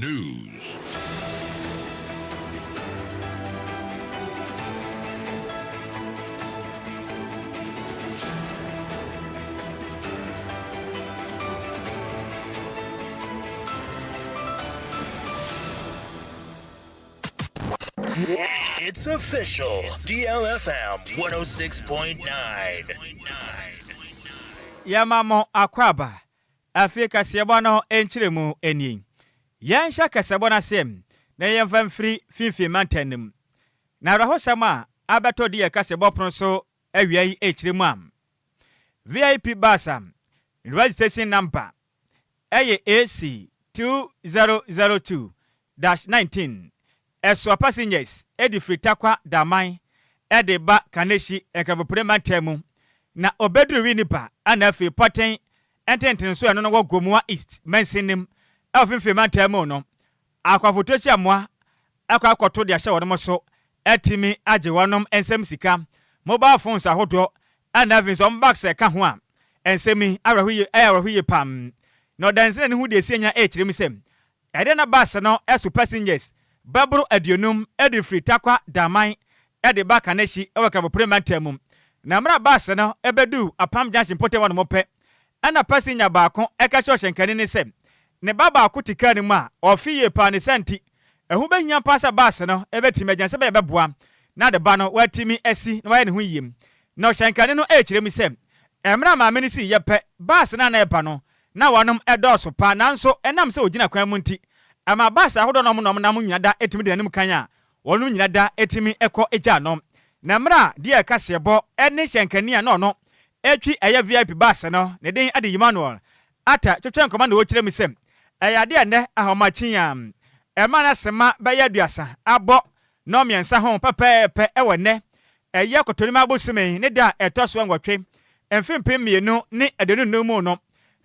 News. It's official. DLFM 106.9. Yamamo akwaba. Afrika siebono enchiremu eni. Yansha kasabona sem. Na yemfam free fifi mantenim. Na raho sama abato die kasebo pronso ewiai echiremu am. VIP basam. Registration number. Eye AC 2002-19. Eswa passengers edi fritakwa damai edi ba kaneshi ekabopure mantemu na obedru winipa ana afi poten ententen so eno no gomua east mensinim afimfi mantemu no akwafotochi amwa akwakoto de ahye wodemo so etimi agewanom ensem sika mobile phones ahodo ana afi so box ka ho a ensemi arahuye pam no danse ne hu de sienya echirem sem ede na bus no esu passengers Babro adionum edi fritakwa damai edi baka neshi ewaka premantemu na mra bas no ebedu apam junction pote wano mope ana passenger baako eka hyenkani ne sem ne baba akutika ne ma ofiye pa ne senti ehu behia pasa bas no ebeti mejanse be beboa na de ba no watimi esi na waye ne ho yim na hyenkani no echirem sem emra ma meni si yepe bas na eba no na wanom edoso pa nanso enam se ogina kwan mu nti ama basa ahodo nom na nyina da etimi de anim kan a wonu nyina da etimi eko eja nom na mra de kasebo ene hyenkani a no etwi eye VIP basa no ne den ade Emmanuel ata twetwen komanda wo kirem sem eyade ne ahomachi am ema na sema be ya duasa abo no miensa ho pepepe ewe ne eye kotonima abosime ne da etoso ngwotwe emfimpim mienu ne edenu nomu no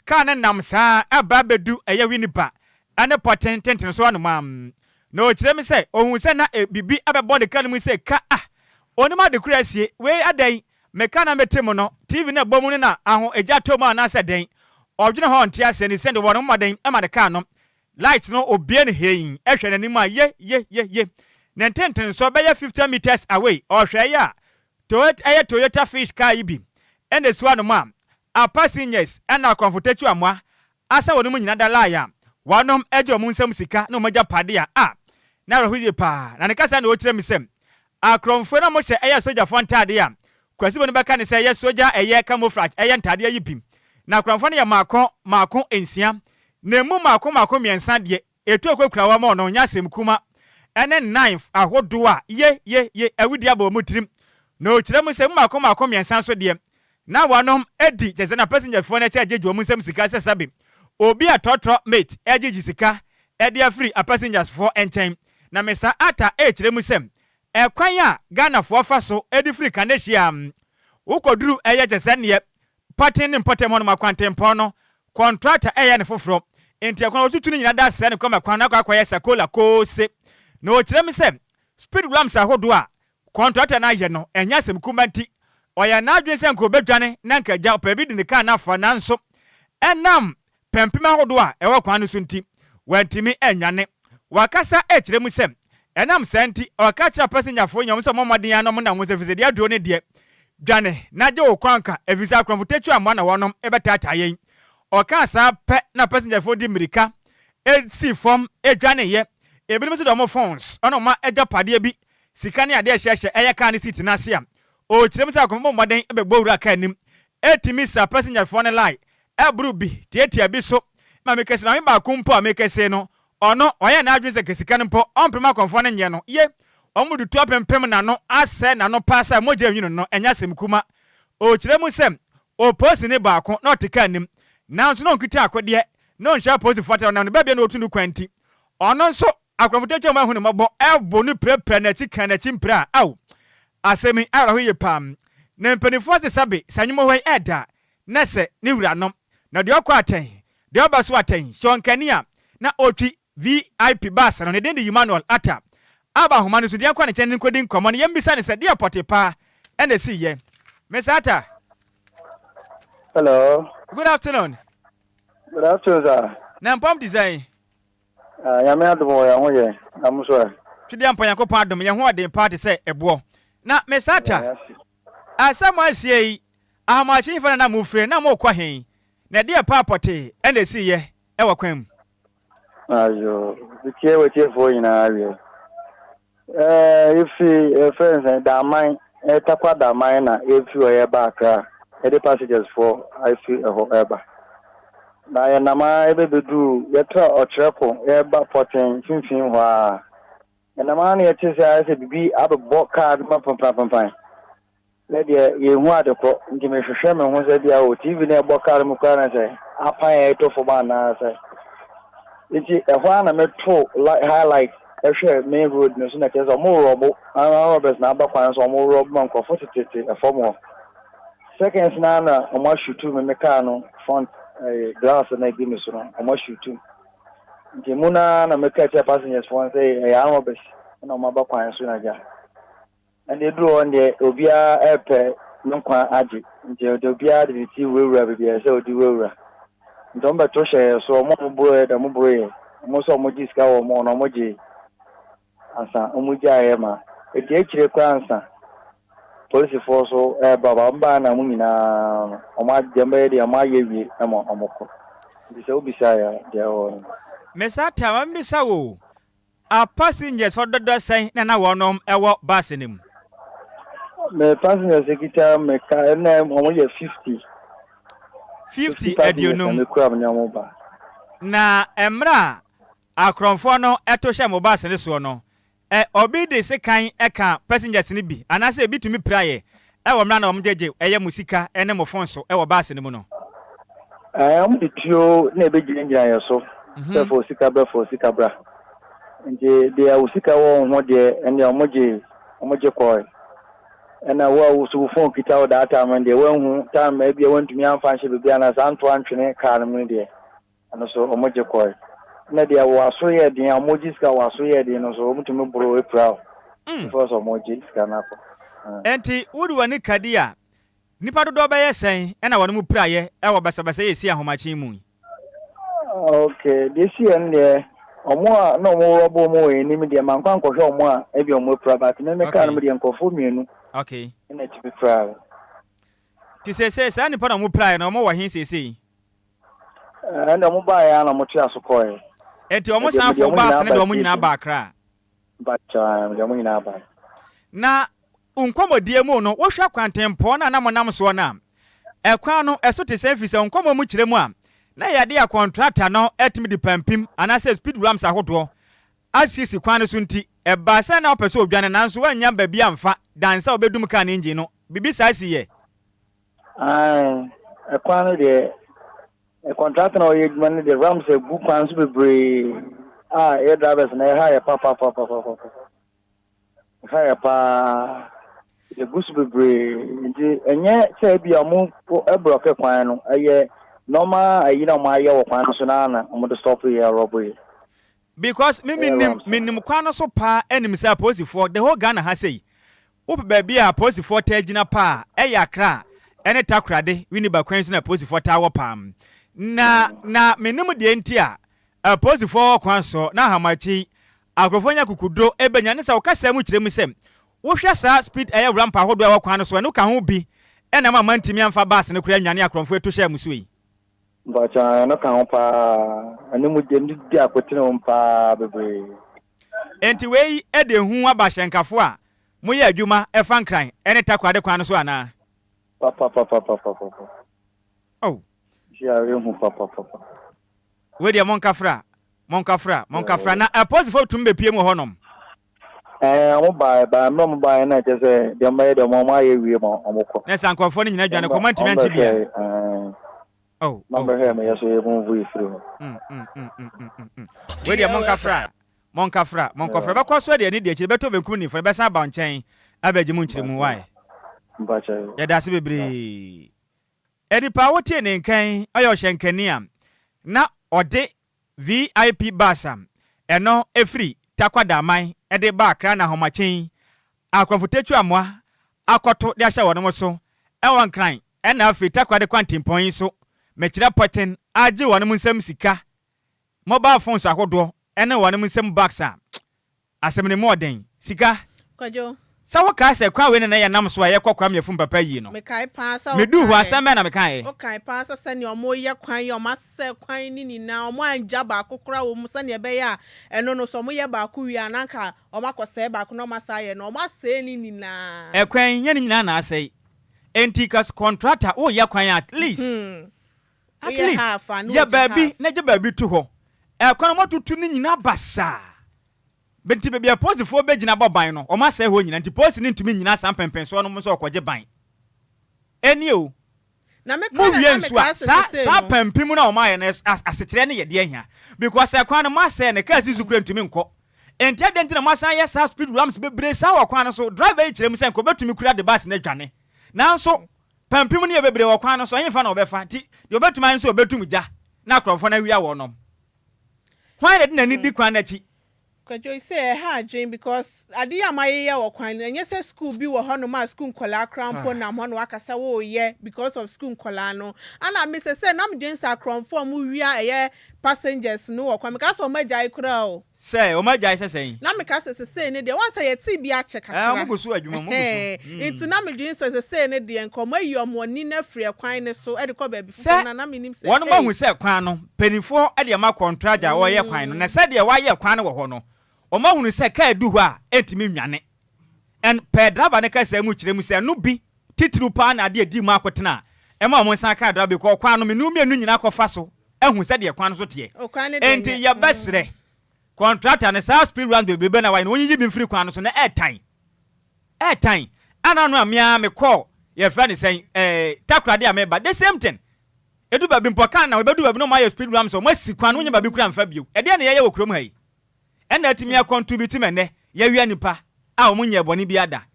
ka ne nam saa aba bedu eye winipa ane poten tenten so anu mam no kirem se ohun se na bibi abebo de kanum se ka onima de kurasie we adan meka na metemu no TV na bomu na aho eja tomu na se den odwene ho ntia ase ni sende wono maden e ma de ka no light no obie ne hein ehwe nanim a ye na tenten so be 50 meters away ohwe ya Toyota fish car ibi ene so anu mam a passengers na comfortable amwa asa wono nyina da laya wanom ejo mu nsam sika na omaja pade a na rahuye pa na ne kasa na o kirem sem akromfo na mo hye eya soja fontade a kwasibo ne beka ne se eya soja eye camouflage eya ntade ayi pim na akromfo ne ya maako ensia na mu maako miensa de etu okwakura wa ma no nya sem kuma ene knife ahodo a ye awudi aba mu tirim na o kirem sem maako miensa so de na wanom edi jeze na passenger fo na che ajeju mu nsam sika se sabe obi atotro mate Agyei Sikapa edia free a passengers for enchain na mesa ata kirem sem ekwan a Ghana for fa so edi free kanehia ukoduru eye jese ne patin ne potem no makwantempo no contractor eye ne foforo enti ekwan otutu nyina da se ne koma kwan na akwa sakola kose na o kirem sem speed ramps ahodo a contractor na ye no enya sem kumanti oya na adwen se nko bedwane na nka ja pa bi de ne ka na fa nanso enam pempima hodo a ewo kwan so nti wantimi enwane wakasa kirem sem enam senti wakacha passenger fo nyom so momaden ya no mo na mo se fisedi ado ne de dwane na je okwanka evisa akwanfotetu amwa na wonom ebetata yen okasa pe na passenger fo di mirika esi form edwane ye ebinim so do mo phones ono ma eja pade bi sika ne ade hyehye eye ka ne seat na se am o kirem sa akwanfo momaden ebegbowura ka nim etimi sa passenger fo ne lie ebru bi tietia bi so ma mekese na me ba kumpo a mekese no ono oye na adwen se kesika npo onpema konfo ne nye no ye omudu to pempem na no ase na no pasa moja nwinu no enya sem kuma o kirem sem o post ne baako na otika nim na nso no nkita akode no nsha post foto na no bebia na otundu kwanti ono nso akwamfotecho ma hunu mabo ebo no prepre na chika na chimpra aw asemi arahoye pam na mpanifo se sabe sanwemo hwe eda na se ne wura no na de okwa aten de obaso aten shonkania na otwi VIP bus na ne den Emmanuel ata aba homa no so de kwa ne chen nkodi nkomo ne yembisa ne se de potepa ene si ye mesata. Hello. Good afternoon. Good afternoon, sir. Na mpom design. Yame Adwoa ya ho ye. I'm sorry. Twidi ampa Yakopon adom ye ho ade party say ebo. Na mesata. Asamoasie yi ahamachi fa na mufre na mo kwa hen. Na de papote ene si ye e wakwam. Ayo, bikie wetie fo nyina awie. If friends and da man takwa da man na if you are back the passages for I feel a however. Na ya na ma ebe bedu yetra otreko eba poten finfin ho a. Na ma na yete say bibi abbo card ma pampan. Le de ye hu adeko nti me hwehwe me ho say bia o TV na ebo card mu kwa na say apan e to fo ba na say. Iti ehwa na meto highlife ehwe main road no so na kesa mo robo robbers na abakwan so mo rob man ko 40 efom. Seconds na omo shoot me car no front glass na bi me so no omo shoot. Nti muna na me catch passengers for say robbers na omo abakwan so na ja. And they do on the obia airport no kwa agi. Nti obia de ti wewura bia say odi wewura. Ndomba to share so mo bro da mo bro mo so mo jiska wo mo no mo ji ansa o mo ji ayema e ti ekire kwa ansa police force baba mba na mu nyina o ma dembe de ma yewie e mo omoko ndi se obisa ya de o Mesata ma mbisa wo a passengers for dodo sen na wonom ewo bus nim me passengers ekita me ka na mo ye 50 edionum na emra akronfo no eto hye mo bus ne so no obi de sekan eka passengers ne bi anase bi tumi praye wo mra na omjeje eye musika ene mo fonso wo bus ne mu no am de tio na be ginja ya so for sika bra nje de usika wo ho de ene omoje koy ena wa so phone kita da time de wanhu time e bia wantumi amfa hye bia na santo antwene car mu de ana so omoje koy na de wa so ye de amoji ska wa so ye de no so mutumi bro e proud for so omoji ska na ko enti wudu wani kadia nipa dodo ba ye sen ena wonu mu praye e wo basabasa ye si ahomachi mu okay this year ne omo no mo robo mo e ni me de man kwan ko hwe omo a e bi omo proud but me car no me de nkofo mienu. Okay. Ina to be proud. Ti say ani pa na mo praye na omo wa hin sesei. Na mo ba ya na mo tia so koy. Enti omo san fo bus ne de omo nyina ba akra. Bacha, de omo nyina ba. Na unkomodie mu no wo hwa kwantempo na mo nam so na. Ekwan no eso te say fisa unkomo mu kire mu a. Na yade a contractor no etimi di pampim anase speed ramps ahodo. Asisi kwan so nti eba se na opese odwane nanso wanya ba bia mfa dansa obedum ka na engine no bibi sa siye ekwan de contractor no yedman de rams e gu kwan so bebre e drivers na ha ya pa ha ya pa e gu so bebre nti enye se bia mo ebroke kwan no eye normal ayi na mo aye wo kwan so na mo de stop here robbery. Because minim kwano so pa enim say positive the whole Ghana has say up baby a positive tagina pa yakra ene takrade winiba kwansi na positive tawo pam na minim de ntia a positive kwanso na hamachi agrofonya kukudo ebenya ne sa okasa mu kirem sem wo hwa sa speed ramp ahodo a kwano so no ka ho bi ena ma mantimi amfa bus ne kura nwane akrofo eto hya muso yi. Bacha no kan pa animu je ndi akotene mpa bebe enti wei ede hu abahyenkafo a moye adwuma efa nkran ene takwade kwan so ana papa oh ya hu papa we de monkafra na aposi fo tumbe pie mu honom mo ba na je se de mba de mo ma ye wie mo omoko na sankofo ni nyina dwane komant mi anti bia oh number here me yeso ye mo vui free we de monkafra ba kwaso de ni de chi beto benkum ni fo be sa ba nchen abaji mu nchirimu wai bacha ya da se bebre edipa wotie ne nkan ayo hyenkania na ode VIP basam eno efri takwada man ede ba akra na homachen akwamfutetu amwa akoto de ahya wono so ewon kran ena afi takwade kwantempon so mekira poten age wono nsam sika mobile phones ahodo ene wone mu sem box a asem ne more den sika Kwadwo sa wo ka se kwa we ne na ye nam so a ye kokwa me fum papa yi no me kai pa sa me du ho asem na me kai o kai pa sa se ne omo ye kwan ye omo se kwan ni na omo anja ba kokora wo mu se ne be ya eno no so mo ye ba ko wi ananka omo akose ba ko no ma sa ye no omo se ni na kwan ye ni nyina na asai entikas contractor o ye kwan at least at least ya baby na je baby tu ho kwan mo tutu ni nyina basa benti bebia post fo be gina boban no o ma say ho nyina nti post ni ntumi nyina sam pempen so no mo so okoje ban eni o na me mo wie nso a sa pempim na o ma ye na asekere ne ye de ahia because kwan no ma say ne ka sisu kura ntumi nko enti adenti na ma san ye sa speed rams bebre sa wa kwan no so driver e kire mu say nko betumi kura de bus na dwane nanso pempim ne ye bebre wa kwan no so yen fa na obefa nti de obetumi an so obetum ja na krofo na wia wo no kwan de na ni di kwan na chi Kwadwo say ha dream because ade amaye ye wo kwan enye say school bi wo hono ma school nkola krampo na mo no akasa wo ye because of school nkola no ana me say na me dwen sa kramfo mu wia eye passengers no wo kwan me ka so magya ikura o say o magya say na me ka say ne de wan say ye ti bi a check akra mo gusu adwuma mo gusu it na me dwen say ne de enkomo yi omo ni na free kwan ne so e de ko ba bi fo na me nim say won ma hu say kwan no penifo e de ma contractor wo ye kwan no na say de wa ye kwan no wo ho no Oma hunu se ka edu ho a entimi nwane en pe driver ne ka se mu kire mu se no bi titru pa na de di mu akotena e ma mo san ka driver ko kwan no me nu mienu nyina kofa so ehun se de kwan so te enti ya besre contractor ne sa speed run be na wa no onyi bi mfiri kwan no so na airtime ana no amia me call ye friend say takra de ameba the same thing edu ba bi mpokan na we bedu ba bi no ma speed run so mo si kwan no nya ba bi kura mfa bio e de na ye wo krom ha yi ena timi ya contribute mene ya wia nipa a omunye boni bi ada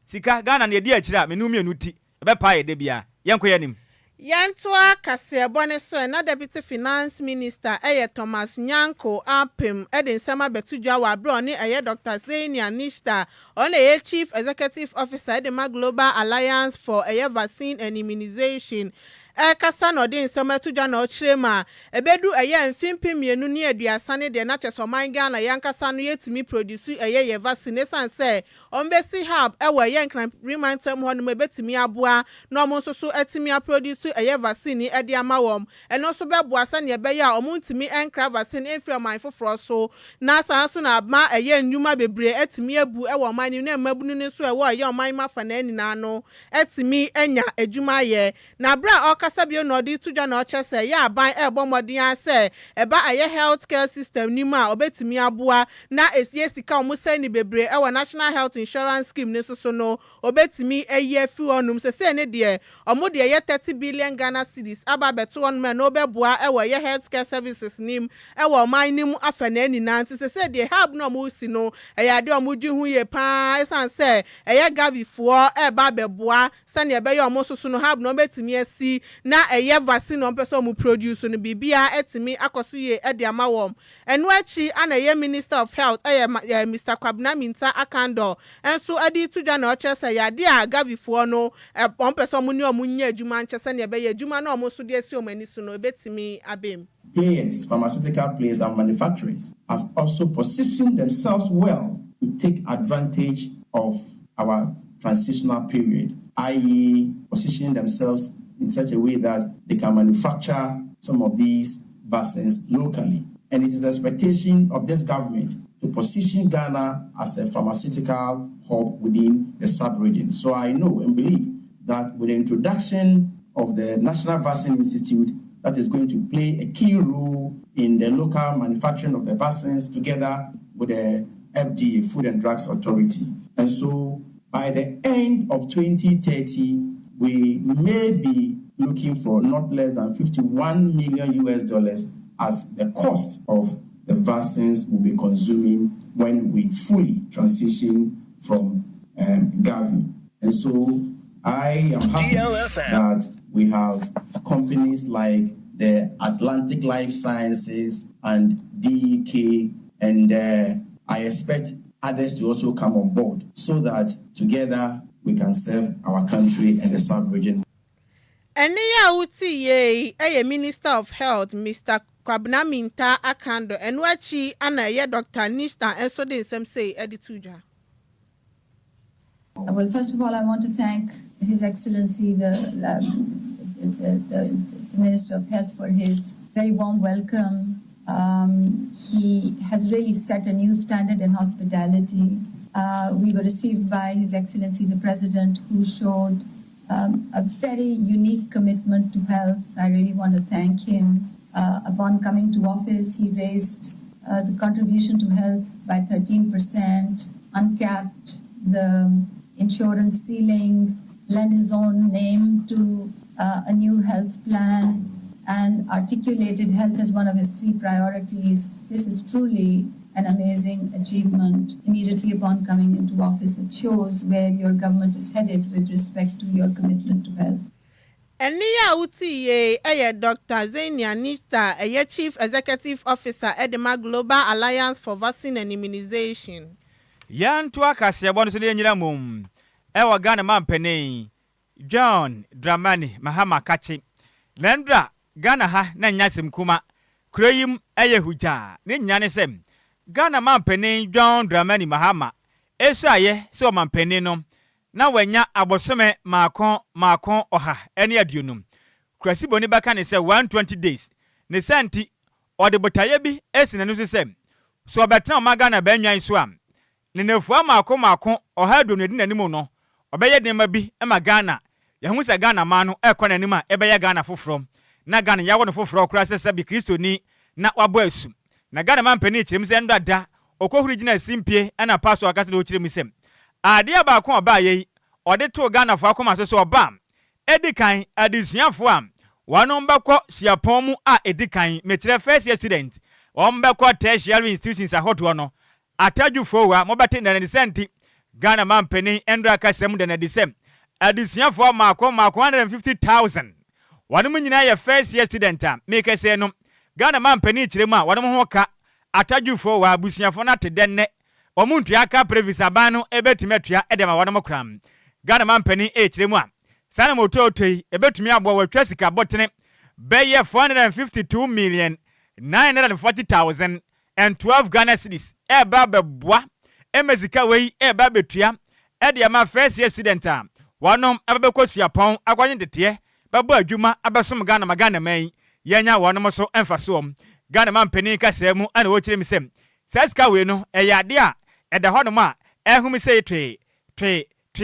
sika Ghana na di akira menu mienu ti be pa ye de bia yenko yanim Yantoa kase bone so na deputy finance minister Thomas Nyanko apem edin sama betudwa wa bro ni Dr. Zenia Nishta on chief executive officer the Global Alliance for vaccine and immunization kasa no din sama tudwa na ochirema ebedu mfimpim mienu ni aduasa ne de na cheso manga na yankasa no yetimi produce vaccine sanse ombesi hub nkran remind them ho no betimi aboa na omo so etimi produce vaccine de amawom eno so beboa sa ne ya omo ntimi enkra vaccine enfri man foforo so na san so na ma nnuma bebre etimi abu man ni na mabunu ne so man mafa na ani na no etimi enya adwuma ye na bra kasabio no di tudwa na oche se ya ban bomodin ase eba healthcare system ni ma obetimi aboa na esie sika omusa ni bebre national health insurance scheme ne so no obetimi fi onum se ne de omo de 30 billion Ghana cedis aba beto on me no beboa healthcare services nim man nim afana ni na nti se de help no mo si no de omo dwi hu ye pa esan se gavi fo eba beboa se ne be omo so no help no betimi asi na vaccine on person mu produce no bibia etimi akoso ye de amawom eno achi ana minister of health Mr. Kwabena Minta Akando enso adi tudwa na oche se ya de agavifo no on person mu ni omunya adwuma nche se ne be ye adwuma na omo so de esi omani so no betimi abem. Players, pharmaceutical players and manufacturers have also positioned themselves well to take advantage of our transitional period, i.e. positioning themselves in such a way that they can manufacture some of these vaccines locally. And it is the expectation of this government to position Ghana as a pharmaceutical hub within the sub-region. So I know and believe that with the introduction of the National Vaccine Institute, that is going to play a key role in the local manufacturing of the vaccines together with the FDA, Food and Drugs Authority. And so by the end of 2030, we may be looking for not less than $51 million as the cost of the vaccines will be consuming when we fully transition from Gavi. And so I am happy DLFM. that we have companies like the Atlantic Life Sciences and DEK, and I expect others to also come on board so that together we can serve our country and the sub-region. Eniya uti ye Minister of Health, Mr. Kwabena Minta Akando Enwachi ana ye Dr. Nista enso de nsem say edituja. Well, first of all, I want to thank His Excellency, the Minister of Health, for his very warm welcome. He has really set a new standard in hospitality. We were received by His Excellency, the President, who showed a very unique commitment to health. I really want to thank him. Upon coming to office, he raised the contribution to health by 13%, uncapped the insurance ceiling, lent his own name to a new health plan, and articulated health as one of his 3 priorities. This is truly an amazing achievement. Immediately upon coming into office, it shows where your government is headed with respect to your commitment to health. Eniya Utiye Dr. Zenia Nista, Chief Executive Officer Edema Global Alliance for Vaccine and Immunization. Yan to Cassia Bonsley and Yaramum, Ewa Ghana Mampene, John Dramani, Mahama Kachi, Lendra, Ghana ha, Nanyasim Kuma, Krayim Eyehuja, Ninyanisem, Ghana Mampene, John Dramani Mahama, Esaye, so Mampenino, na wenya abosome makon oha ene adunum krasi boni baka ne se 120 days ne santi ode botaye bi esine no sesem so obetena maga na banwan so am ne nefua makon oha adunum ne dinanim no obeye denma bi e magana ye hu se Ghana ma no ekonanim a ebeye Ghana foforo na Ghana yawo no foforo kura sese bi kristoni na wabo asu na Ghana mampani chirim se ndada okohuri gina simpie na paso akase do chirim sem Adia ba ko ba ye ode to Ghana fo akoma so oba edikan adisuafo am wanom beko siapon mu a edikan mekire first year student ombeko tertiary institutions ahoto no atadwufo wa mobate na senti Ghana mampeni endra kasem de na disem adisuafo mako 150,000 wanom nyina ye first year student a make say no Ghana mampeni kiremu a wanom ho ka atadwufo wa abusuafo na tedenne omuntu aka previsa bano ebetimetua edema wadamo kram Ghana mampani kiremu a sana mototoi ebetumi abo watwa sika botene beye 452,940,012 Ghana cedis eba beboa emezika wei eba betua ede ma first year student a wanom ababekosua pon akwanye tete babo adwuma abesom Ghana magana mai yenya wanom so emfaso Ghana mampani kasemu ana wo kirem sem saska we no eyade a eda honom a ehumi sei twe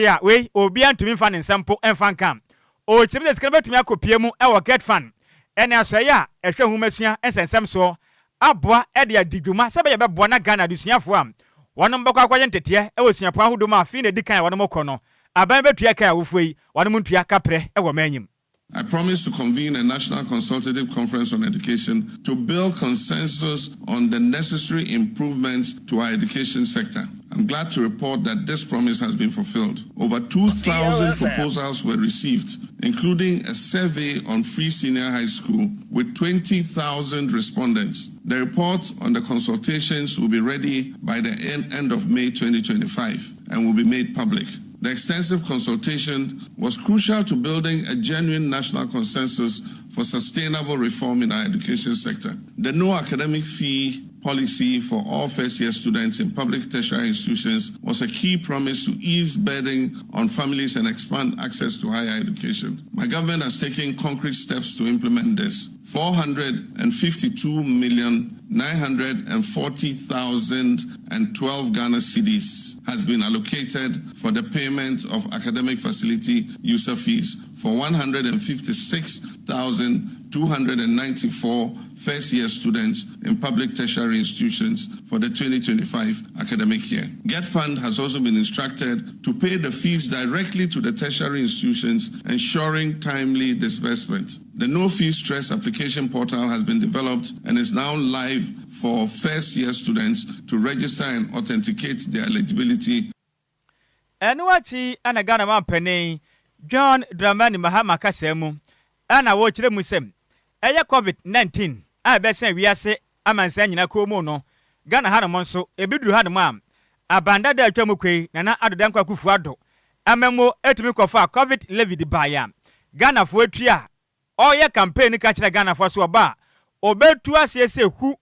a we obi antumi fa ne nsampo emfa nkam o kirem de sikara betumi akopie mu e wo get fan ene asoye a ehwe humasua ensensem so aboa ede adiguma sebe ye beboa na Ghana adusuafo am wonom beko akwaye ntete e wo suapo ahodo ma afi na dikan wonom kono aban betua kai awofoi wonom ntua kapre e wo manyim. I promise to convene a national consultative conference on education to build consensus on the necessary improvements to our education sector. I'm glad to report that this promise has been fulfilled. Over 2,000 proposals were received, including a survey on free senior high school with 20,000 respondents. The report on the consultations will be ready by the end of May 2025 and will be made public. The extensive consultation was crucial to building a genuine national consensus for sustainable reform in our education sector. The no academic fee policy for all first-year students in public tertiary institutions was a key promise to ease burden on families and expand access to higher education. My government has taken concrete steps to implement this. 452,940,012 Ghana cedis has been allocated for the payment of academic facility user fees for 156,294 first-year students in public tertiary institutions for the 2025 academic year. Get Fund has also been instructed to pay the fees directly to the tertiary institutions, ensuring timely disbursement. The No Fee Stress application portal has been developed and is now live for first-year students to register and authenticate their eligibility. Enwachi ana Ghana mampene John Dramani Mahama kasemu ana wo kire musem eye COVID-19 a besen wiase amansa nyina komo no Ghana hanamo nso ebiduru hanamo am abanda da atwa mukwe na adodan kwa kufu ado amemo etumi kofa COVID levy di baya Ghana fo atwa oye campaign ka kire Ghana fo so oba obetu asiese hu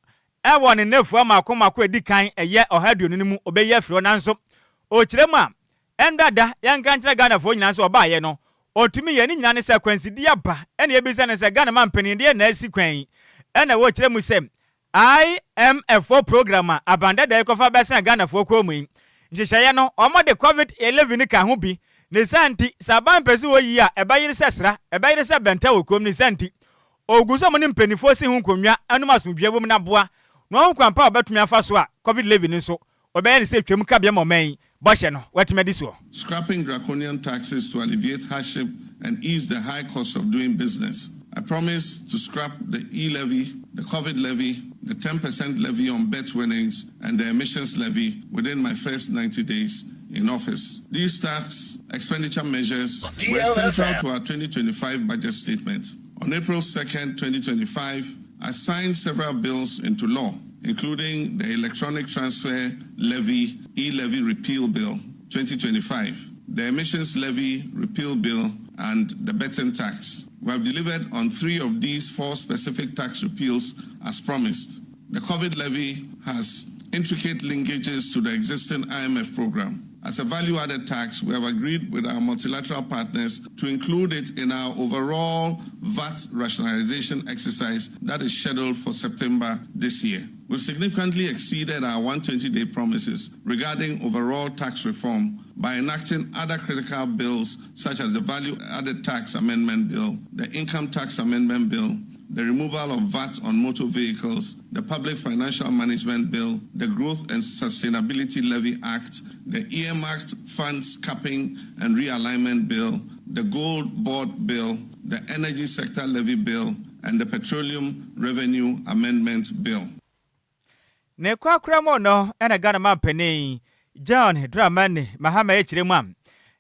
ewo ne nefu amakomako edikan eye ohaduonu ni mu obeye afiro nanso okiremu a endada yanka nkyere Ghana fo nyina so obaye no otumi ye ni nyina ne sequence di aba ene ebisa ne se Ghana mampani de na asi kwan ene wo kiremu se IMF program abandada ekofa besa Ghana fo kromu nhyehyeye no omode COVID-11 ni ka ho bi ne santi saban pese wo yi a ebayire sesra ebayire se benta wo krom ne santi oguzo mo ne mpanifo si hu konwa anum asomdwe bom na boa no ho kwampa obetumi afa so a COVID-11 nso obeye ne se twem ka bia moman boshe no wetimedi so. Scrapping draconian taxes to alleviate hardship and ease the high cost of doing business. I promise to scrap the e-levy, the COVID levy, the 10% levy on bet winnings, and the emissions levy within my first 90 days in office. These tax expenditure measures were central to our 2025 budget statement. On April 2nd, 2025, I signed several bills into law, including the Electronic Transfer Levy e-levy repeal bill 2025, the emissions levy repeal bill, and the betting tax. We have delivered on 3 of these 4 specific tax repeals as promised. The COVID levy has intricate linkages to the existing IMF program. As a value-added tax, we have agreed with our multilateral partners to include it in our overall VAT rationalization exercise that is scheduled for September this year. We've significantly exceeded our 120-day promises regarding overall tax reform by enacting other critical bills such as the Value-Added Tax Amendment Bill, the Income Tax Amendment Bill, the removal of VAT on motor vehicles, the Public Financial Management Bill, the Growth and Sustainability Levy Act, the Earmarked Funds Capping and Realignment Bill, the Gold Board Bill, the Energy Sector Levy Bill, and the Petroleum Revenue Amendment Bill. Ne kwa kramo no ena Ghana mampani John Dramani Mahama echiremam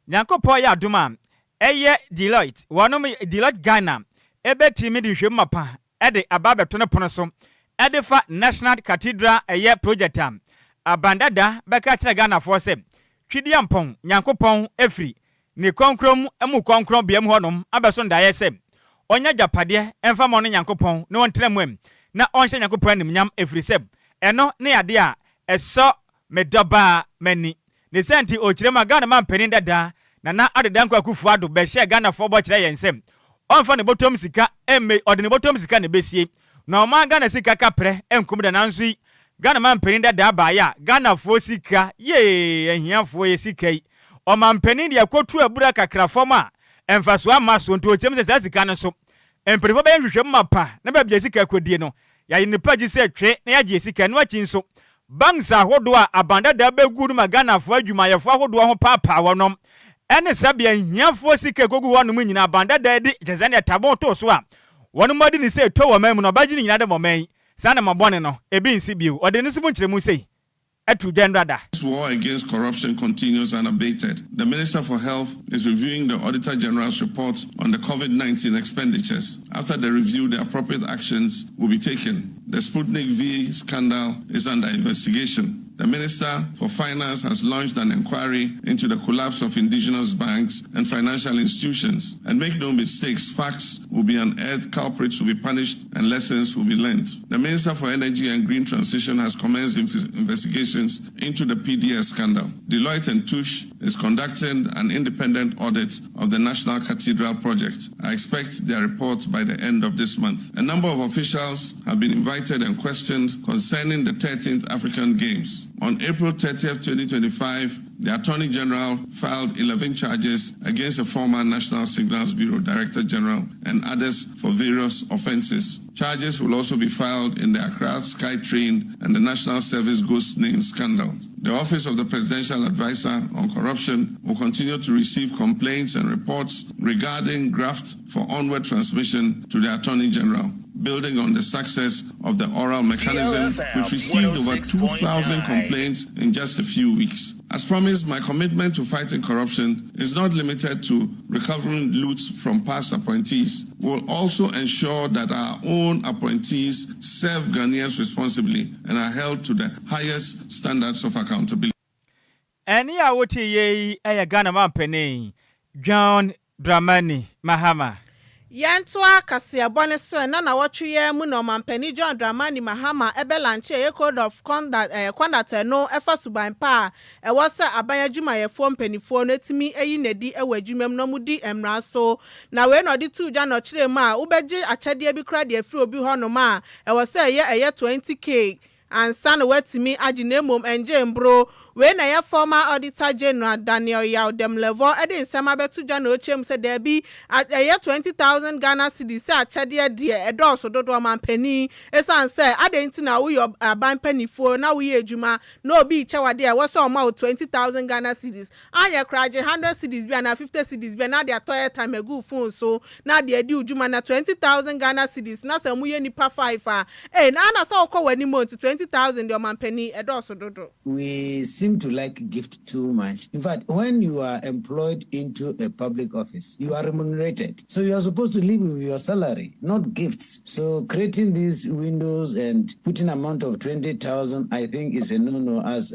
Nyankopo ya aduma eye Deloitte wonom Deloitte Ghana ebe timi di hwem mapa ede ababeto ne pono so ede fa National Cathedral eye project am abandada beka kire Ghana for se twidi ampon Nyankopon efri ne konkrom emu konkrom biam honom abeso ndaye se onya japade emfa mo no Nyankopon ne wontremwem na onhye Nyankopon animnyam efri se eno ne ade a eso medoba mani ne senti okirema Ghana mampani dada na adedan kwa kufu ado be hye Ghana for bo kire yensem onfa ne botom sika emme ode ne botom sika ne besie na o Ghana sika kapre enkum da nanso Ghana mampani dada ba ya Ghana fo sika ye ahiafo ye sika yi o mampani de akotu abura kakra fom a emfaso amaso nto ochem se sika no so emperifo be nhwehwem mapa na ba bia sika kodie no ya ne pagi se twe na ya je sika no achi nso banks ahodo a abanda da begu no Ghana fo adwumayefo ahodo ho papa wonom ene sabia hiafo sika kogu wonom nyina abanda da di jezane tabon to so a wonom adi ni se to wo mam no baji ni nyina de moman sana mabone no ebi nsi biu ode ni so mu nkyeremu sei. This war against corruption continues unabated. The Minister for Health is reviewing the Auditor General's report on the COVID-19 expenditures. After the review, the appropriate actions will be taken. The Sputnik V scandal is under investigation. The Minister for Finance has launched an inquiry into the collapse of indigenous banks and financial institutions. And make no mistakes, facts will be unearthed, culprits will be punished, and lessons will be learned. The Minister for Energy and Green Transition has commenced investigations into the PDS scandal. Deloitte and Touche is conducting an independent audit of the National Cathedral project. I expect their report by the end of this month. A number of officials have been invited and questioned concerning the 13th African Games. On April 30th, 2025, the Attorney General filed 11 charges against a former National Signals Bureau Director General and others for various offenses. Charges will also be filed in the Accra SkyTrain and the National Service Ghost Name scandal. The Office of the Presidential Advisor on Corruption will continue to receive complaints and reports regarding graft for onward transmission to the Attorney General, building on the success of the oral mechanism, which received over 2,000 complaints in just a few weeks. As promised, my commitment to fighting corruption is not limited to recovering loot from past appointees. We will also ensure that our own appointees serve Ghanaians responsibly and are held to the highest standards of accountability. Any awoti ye Ghana mampeni John Dramani Mahama. Yantua kasia bone so na watwe mu no mampani John Dramani Mahama ebelanche e code of conduct no efa suban pa e wose aban adwuma yefo mpanifo no etimi eyi nedi e wadwumam no mudi emra so na we no di tu dwa no kire ma ubegye akyade bi kra de afiri obi ho no ma e wose eye 20k ansa no watimi aginemom enje mbro we na ya former auditor general Daniel Yao dem level ede nsema betu dwa na ochem se there be 20,000 Ghana cedis se achade de edoso dodo mampani esan se adenti na wo your aban panifo na wo ye adwuma na obi chawade e wo se o ma 20,000 Ghana cedis anya kraje 100 cedis bia na 50 cedis bia na de atoye time ago phone so na de adi adwuma na 20,000 Ghana cedis na se mu ye nipa 5 na so okọ wani mo 20,000 de mampani edoso dodo. We seem to like gift too much. In fact, when you are employed into a public office, you are remunerated. So you are supposed to live with your salary, not gifts. So creating these windows and putting amount of 20,000, I think is a no-no, as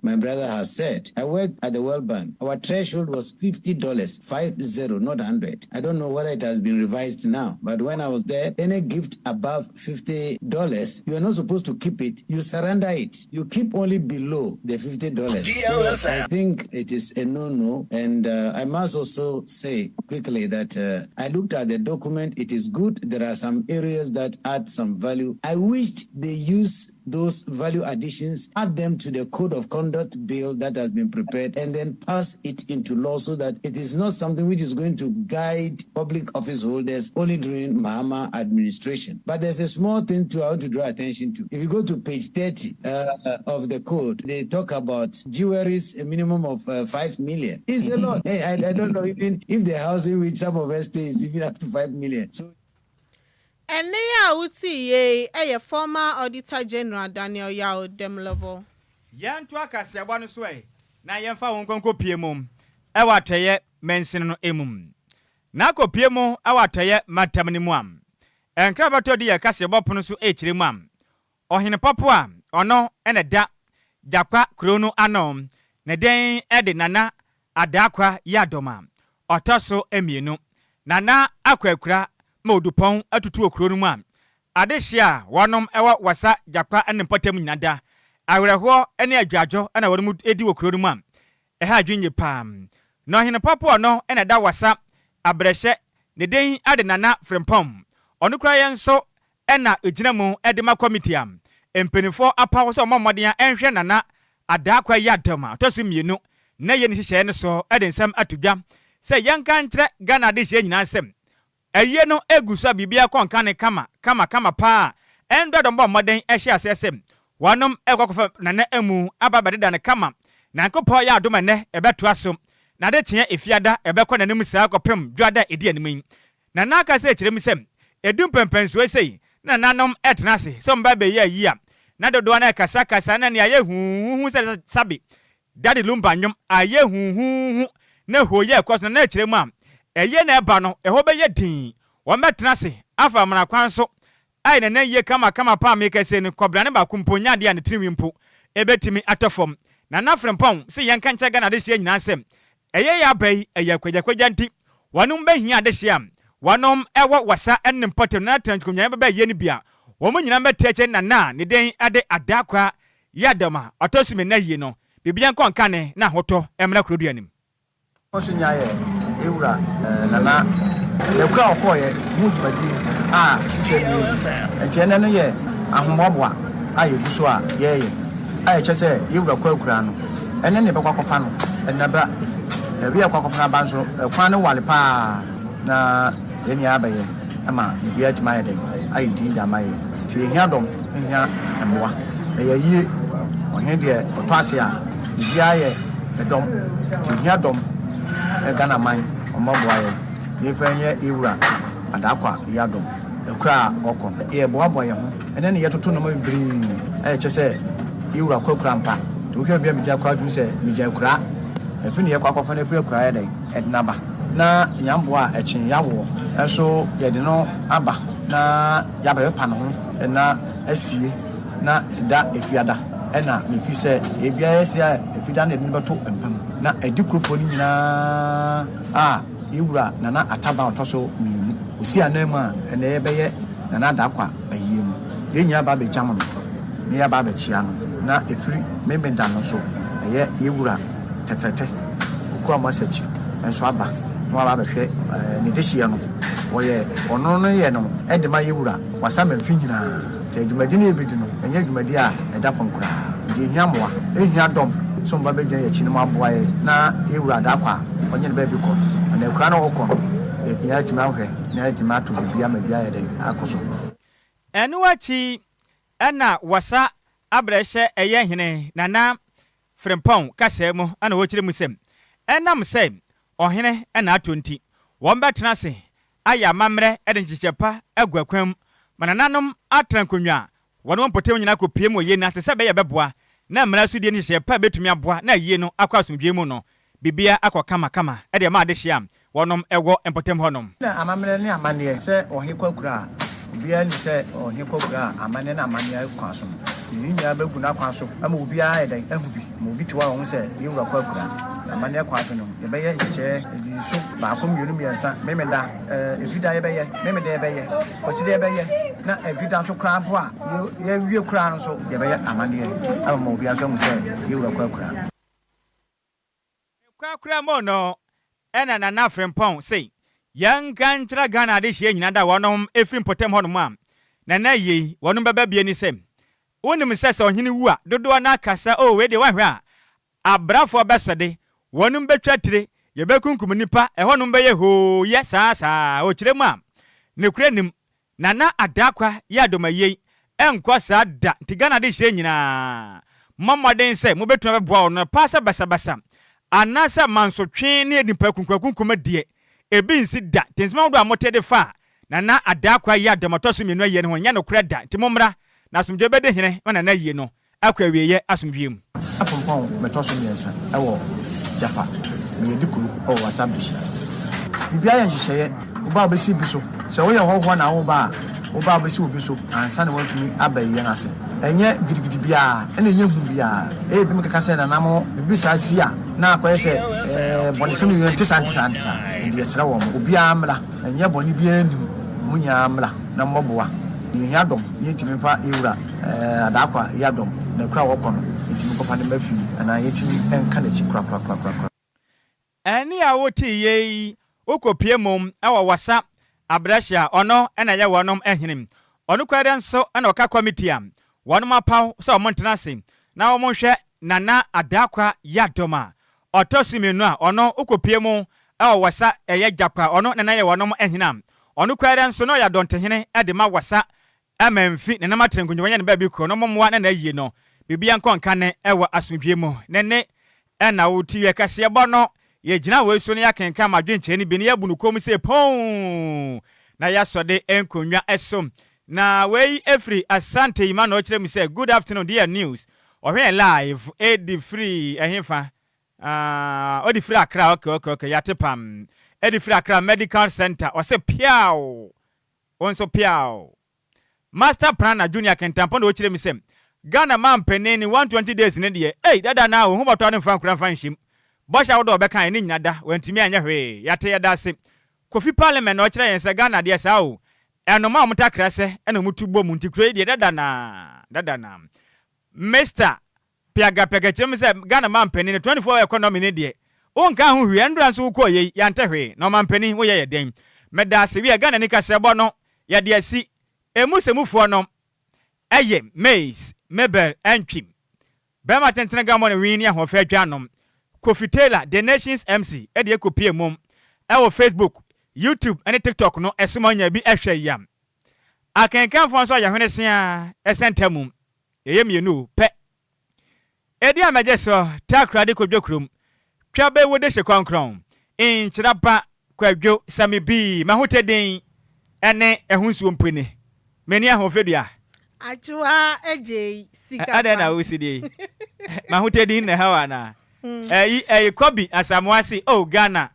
my brother has said. I worked at the World Bank. Our threshold was $50, 50, not 100. I don't know whether it has been revised now, but when I was there, any gift above $50, you are not supposed to keep it. You surrender it. You keep only below the $50. So I think it is a no-no. And I must also say quickly that I looked at the document. It is good. There are some areas that add some value. I wished they use those value additions, add them to the code of conduct bill that has been prepared, and then pass it into law so that it is not something which is going to guide public office holders only during Mahama administration. But there's a small thing I want to draw attention to. If you go to page 30 of the code, they talk about jewelries, a minimum of 5 million. It's a lot. Hey, I don't know even if the housing which some of us stay is even up to 5 million. So ene ya uti ye former auditor general Daniel Yao dem level. Yantu akasia bwa no so na yemfa won konko piemum e wateye mensin no emum. Na kopiemu e wateye matam ni mu am. Enkra bato di akasia bopono so ekire mu am. Ohene papo a ono ene da jakwa krono anom ne den ede nana adakwa yadoma otoso emienu nana akwakura modupon atutu okuro no mu am adehia wonom ewo wasa jakwa enempatam nyinada awreho ene adwadwo na wonum edi okuro no mu am eha adwenye pam no hene papo no ene da wasa abrehye ne den ade nana frempom ono kura yenso ena ejinamu edema committee am empenifo apawo so mamoden enhwe nana adakwa yadama tosu mienu na ye ni hihye ne so ede nsam atudwa se yanka nkyere Ghana de hye nyina nsam eye no egusa bibia konka ne kama pa endodo mamoden ehye asesem wanom ekwakofa nana emu ababadeda ne kama na nkopo ya adoma ne ebeto aso na de kye efiada ebekọ nanim saa kopem dwada edi animin na naka se ekirem sem edum pempenso sei na nanom etnase so mba be ye yi a na dodo na kasa na ne aye huhu se sabi dadi Lumba nyom aye huhu na hoye kwaso na ekirem a eye na eba no eho be ye din wo metnase afa mara kwanso ai na ye kama pa me kase ne kobra ne ba kumponya de ne trimimpo ebetimi atofom na nafrempon se yenka ncha Ghana de hye nyina asem eye ya bai eye kwagya nti wanum be hia de hye am wanom ewo wasa ennem potem na tankunya be ye ne bia wo mu nyina meteche na ne den ade adakwa yadama otosime na yi no bibia nkonka ne na hoto emra kroduanim osunya ye ewura nana lekura okoye mudumadi echene no ye ahomboboa aye buso a ye aye chese ewura kwakura no ene ne bekwakofa no enaba ebi akwakofa ba so kwan ne wale pa na eni abaye ama bibi atima ye de aye din da maye ti ehia dom ehia emboa eyie ohe de otwase a bibi aye edom ti ehia dom Ghana man omoboa ye yefanye ewura adakwa yadom ekura okon ye boaboa ye ho ene ne yetoto no mabri chese ewura kwakura mpa to ke bia mija kwa dum se mija kura etu ne yakwakofa na kura ye dai ednaba na nyamboa ekin yawo eso ye de no aba na yabe pa no ho na asie na da efiada ena mefi se ebia esia efida na edin beto empam na edikropo ni nyina ewura nana ataba otoso mienu osi anema ene yebeye na nadakwa ayiem yenya ba be jam no ne ya ba be chia no na efiri memenda no so eye yewura tetete ko amasachi enso aba no aba be hwe ne dehia no woye ono no ye no edema yewura wasama mfi nyina te dwumadi ne ebedi no enye dwumadi a eda fonkura ndi hiamoa ehia dom so mba be gyan yachi no maboaye na yewura dakwa onye ne ba bi ko na ekura no okọ ya tima hwe na tima to bibia ma bia ye de akoso enu achi ana wasa abreshe eye hene nana frempon kasemu ana wo kire musem enam se ohene ana atonti won betena se aya mamre ede nchichepa agwakwam manananom atrankonwa won potem nyina kopiem oye na se be ye beboa na mra so die nchichepa betumi aboa na yie no akwasomdwe mu no bibia akokama kama ede ma ade hia wonom ewo empotem honom na amamre ne amane se ohekwakura bia ni se ohekwakura amane na amane kwaso ni nya bagu na kwaso ama obia ede ahubi mo bi tiwa ho se yewura kwakura amane kwaso no ye beye hyehyɛ edi so ba kom yenu miensa memeda evida ye beye memeda ye beye oside ye beye na evida so kra bo a ye wie kra no so ye beye amane ama mo obia so mo se yewura kwakura mo no ena na frempon sei yanka ntra Ghana de hye nyina da wonom efrim potem honom am na yi wonom baba bia ni sem wonim sese ohene wu a dodo na kasa o we de wahwe a abrafo besode wonom betwatire ye bekunkum nipa honom be ye ho ye saa o kiremu am ne kuranim na adakwa ya domaye enkwa sa da nti Ghana de hye nyina momoden se mo betuma beboa ono pasa basa anasa mansotwe ne nipa kunkum die ebi nsi da tensima wo amote de fa na adakwa ya domato menu aye ne ho nya no kura da ntimomra na asomdwe bede hene na aye no akwa wieye asomdwem apompon metoso miensa ewo jafa me dikuru o wasabisha bibia ya nhyehyeye oba obesi biso se wo ye hoho na wo ba obesi obiso ansa ne wantumi abaye na ase enye gidigidi bia ene ye hu bia bi me kaka se na namo bibisa asia na akoye se bonisem ye tisantisa ndi esra wo obi amla enye boni bia nim munya amla na mboboa ni yadom yentimi fa ewura adakwa yadom na kura wo kono yentimi kofa ne mafi na yentimi enka na chi kura eni awoti ye okopiemom awa wasa abrasha ono ena ye wonom ehenim ono kware nso ena oka committee am wonom apaw so omontena se na omonhwe nana adakwa yadoma otosimenu a ono okopiemu awa wasa eye jakwa ono nana ye wonom ehenam ono kware nso no ya dontehene ede ma wasa amamfi nana matrenkunye wanya ne ba bi kro no momwa na yie no bibia nkonka ne ewa asomdwemu nene ena wotiwe kase bono ye gina we so ne yakenka madwenche ni bi ne yabunu kom se pon na yasode enkonwa esom na we every asante imano o kire mi say good afternoon dear news ohwe live edi free ehimfa odi free akra okay yatepam edi free akra medical center o se piao onso piao master planner junior kentampo o kire mi say Ghana man peneni 120 days ne de dada na wo hoboto ne fan kura fan him bosha wo do be kan ni nyinada wantimi anya hwe yate yada se kofi parliament no kire yen se Ghana de sa o enoma omutakra se ena mutubo mu ntikure de dada na Mr. Piaga kire se Ghana man peneni 24 economy ne de o nka ho hwe ndura so ko ye yante hwe no man peneni wo ye den meda se wi Ghana ni ka se bo no ye de asi emusemufo no eye maize mebel entwim bema tentene gamon wini a ho fa dwanom Kofi Taylor the Nations MC e de ekopie mom e Facebook YouTube and TikTok no esomanya bi ehwe yam akenkan fon so ya hwene sia esentamum eye mienu pe e di amaje so takrade kodwokrom twabe wode hye konkron Nhyiraba Kwadwo Sammy bi mahoteden ene ehunsuo mpene meni ahofedua Adwoa Agyei Sikapa ada na usidi mahotedin na hawana kobi asamoasi Ghana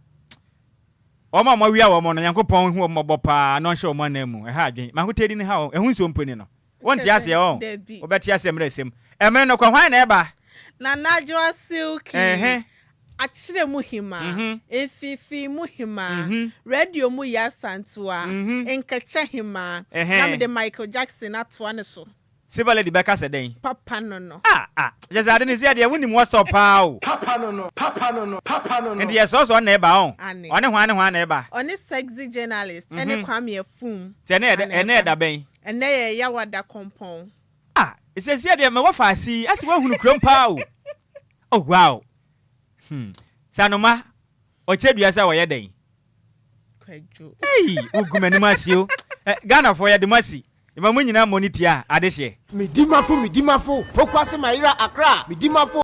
oma mawia wo mo no yankopon hu mo bopa no hye mo na mu ha adwen mahotedin ha ehunso mponi no wonti ase o obeti ase mresem eme no kwa hwan na eba na Adwoa Silky Achire muhima, efifi muhima, radio mu ya santua, enkacha hima, nam de Michael Jackson atwa ne so. Sibale di beka se den. Papa no. Just ade ne sia de wonim wo so pa o. Papa no. And yes also na eba on. One hwan na eba. One sexy journalist, ene Kwame Afum. Te ene da ben. Ene ye Yawada compound. It says here de me wo fa asi, asi wo hunu krom pa o. Oh wow. Sanoma, ochedua sa wo ye den. Kwadwo. Hey, ogumanimasi o. Ghana for ye demasi. Ima mu nyina monitia adehye. Midimafo, pokwase Nhyiraba Accra. Midimafo